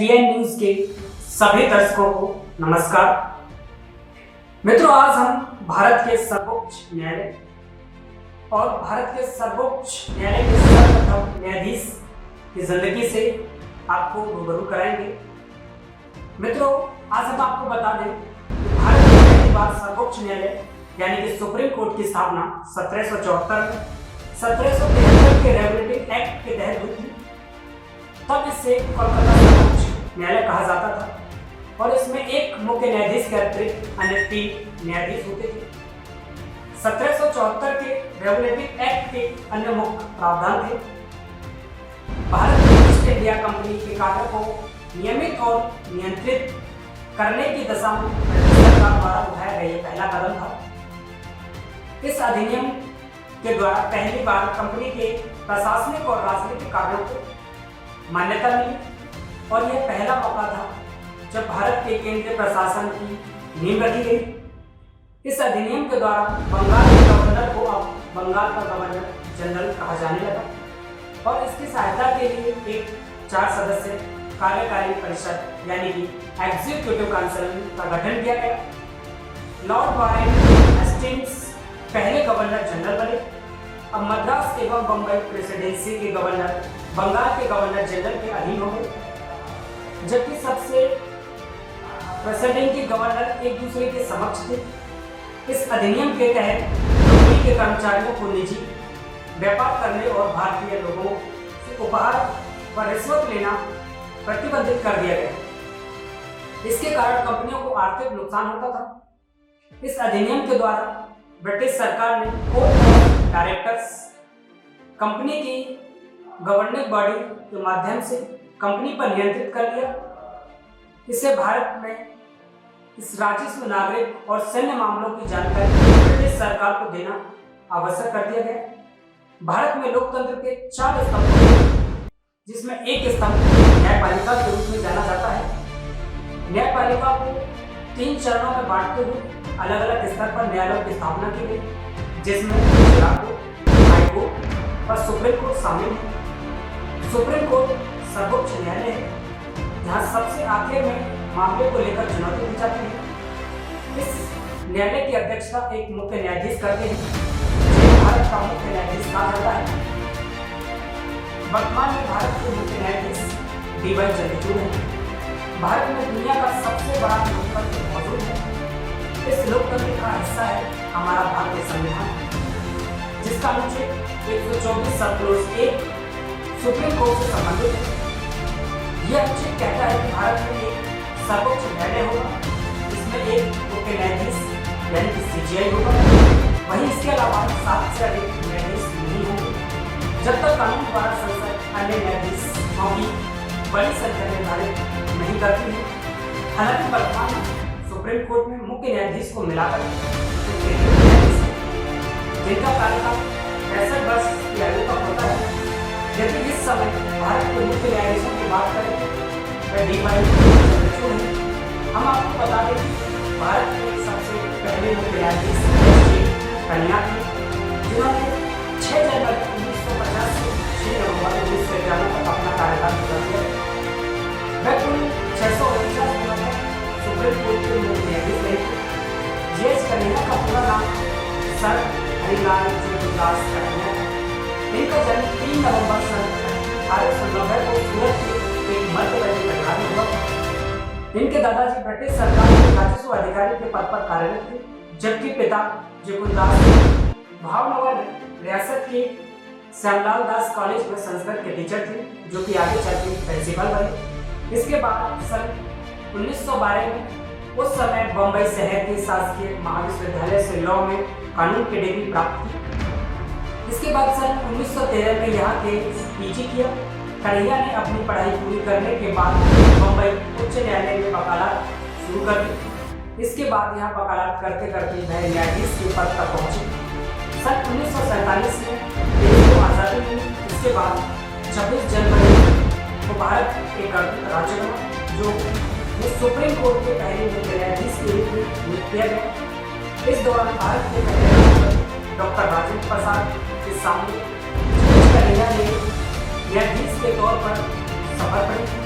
SBN news के सभी दर्शकों को नमस्कार। मित्रों, आज हम भारत के सर्वोच्च न्यायालय और भारत के सर्वोच्च न्यायालय के सर्वप्रथम न्यायाधीश की जिंदगी से आपको रूबरू कराएंगे। मित्रों, आज हम आपको बता दें कि भारत में पहली बार सर्वोच्च न्यायालय यानी कि सुप्रीम कोर्ट की स्थापना 1774 में 1773 के रेगुलेटिंग एक्ट के तहत हुई थी। तब इसे कोलकाता सर्वोच्च न्यायालय कहा जाता था और इसमें एक मुख्य न्यायाधीश के अतिरिक्त अन्य 3 न्यायाधीश होते थे। 1774 के रेगुलेटिंग एक्ट के अन्य मुख्य प्रावधान थे। भारत में ईस्ट इंडिया कंपनी के कार्यों को नियमित और नियंत्रित करने की दिशा में ब्रिटिश सरकार द्वारा उठाया गया पहला कदम था। इस अधिनियम के द्वारा पहली बार कंपनी के प्रशासनिक और राजनीतिक कार्यों को मान्यता मिली और यह पहला मौका था जब भारत के केंद्रीय प्रशासन की नींव रखी गई। इस अधिनियम के द्वारा बंगाल के गवर्नर को अब बंगाल का गवर्नर जनरल कहा जाने लगा और इसकी सहायता के लिए एक 4 सदस्य कार्यकारी परिषद यानी कि एग्जीक्यूटिव काउंसिल का गठन किया गया। लॉर्ड वारेन हेस्टिंग्स पहले गवर्नर जनरल बने। अब मद्रास एवं बम्बई प्रेसिडेंसी के गवर्नर बंगाल के गवर्नर जनरल के अधीन हो गए, जबकि सबसे प्रेसिडेंट के गवर्नर एक दूसरे के समक्ष थे। इस अधिनियम के तहत कंपनी के कर्मचारियों को निजी व्यापार करने और भारतीय लोगों से उपहार व रिश्वत लेना प्रतिबंधित कर दिया गया। इसके कारण कंपनियों को आर्थिक नुकसान होता था। इस अधिनियम के द्वारा ब्रिटिश सरकार ने बोर्ड ऑफ डायरेक्टर्स कंपनी की गवर्निंग बॉडी के माध्यम से कंपनी पर नियंत्रित कर लिया। इससे भारत में इस राजस्व, नागरिक और सैन्य मामलों की जानकारी ब्रिटिश सरकार को देना आवश्यक कर दिया गया। भारत में लोकतंत्र के 4 स्तंभ हैं, जिसमें एक स्तंभ न्यायपालिका के रूप में जाना जाता है। न्यायपालिका को 3 चरणों में बांटते हुए अलग अलग स्तर पर न्यायालयों की स्थापना की गई, जिसमें जिला कोर्ट, हाई कोर्ट और सुप्रीम कोर्ट शामिल है। सुप्रीम कोर्ट सर्वोच्च न्यायालय है, जहां सबसे आखिर में मामले को लेकर चुनौती दी जाती है। इस न्यायालय की अध्यक्षता एक मुख्य न्यायाधीश करते हैं, जिसे भारत का मुख्य न्यायाधीश कहा जाता है। वर्तमान में भारत के मुख्य न्यायाधीश DY चंद्रचूड़ हैं। भारत में दुनिया का सबसे बड़ा लोकतंत्र मौजूद है। इस लोकतंत्र का हिस्सा है हमारा भारतीय संविधान, जिसका अनुच्छेद 124 सब-क्लॉज 1 सुप्रीम कोर्ट से संबंधित है। यह अनुच्छेद कहता है कि भारत में एक सर्वोच्च न्यायालय होगा, जिसमें एक मुख्य न्यायाधीश यानी कि CJI होगा। वहीं इसके अलावा 7 से अधिक न्यायाधीश नहीं होंगे, जब तक कानून द्वारा संसद अन्य न्यायाधीशों की बड़ी संख्या निर्धारित नहीं करती है। हालांकि वर्तमान में सुप्रीम कोर्ट में मुख्य न्यायाधीश को मिलाकर जिनका कार्यकाल 65 वर्ष की आयु तक होता है। यदि इस समय भारत के मुख्य न्यायाधीशों की बात करें तो DY चंद्रचूड़ हैं। हम आपको बता दें कि भारत के सबसे पहले मुख्य न्यायाधीश कन्या थे, जिन्होंने 6 जनवरी 1950 से 6 नवंबर 1991 तक अपना कार्यकाल पूरा किया। वह कुल 649 दिनों तक सुप्रीम कोर्ट के मुख्य न्यायाधीश रहे। JH कन्या का पूरा नाम सर हरिलाल दास कन्या है। इनका जन्म 3 नवंबर सन 1890 को सूरत के एक मध्य वर्गीय परिवार में हुआ। इनके दादाजी ब्रिटिश सरकार के राजस्व अधिकारी के पद पर कार्यरत थे, जबकि पिता जगुंदास भावनगर रियासत के श्यामलाल दास कॉलेज में संस्कृत के टीचर थे, जो कि आगे चलकर प्रिंसिपल बने। इसके बाद सन 1912 में उस समय बम्बई शहर के शासकीय महाविद्यालय से लॉ में कानून की डिग्री प्राप्त की। इसके बाद सन 1913 में यहाँ के PG किया। कन्हैया ने अपनी पढ़ाई पूरी करने के बाद बम्बई उच्च न्यायालय में वकालत शुरू कर दी। इसके बाद यहाँ वकालत करते करते वह न्यायाधीश के पद तक पहुंचे। सन 1947 में देश को आज़ादी मिली। इसके बाद 26 जनवरी को भारत एक राज्य बना, जो सुप्रीम कोर्ट के पहले मुख्य न्यायाधीश के रूप में नियुक्त किया गया। इस दौरान भारत के पहले राष्ट्रपति डॉक्टर राजेंद्र प्रसाद के सामने कन्हैया ने न्यायाधीश के तौर पर शपथ ली।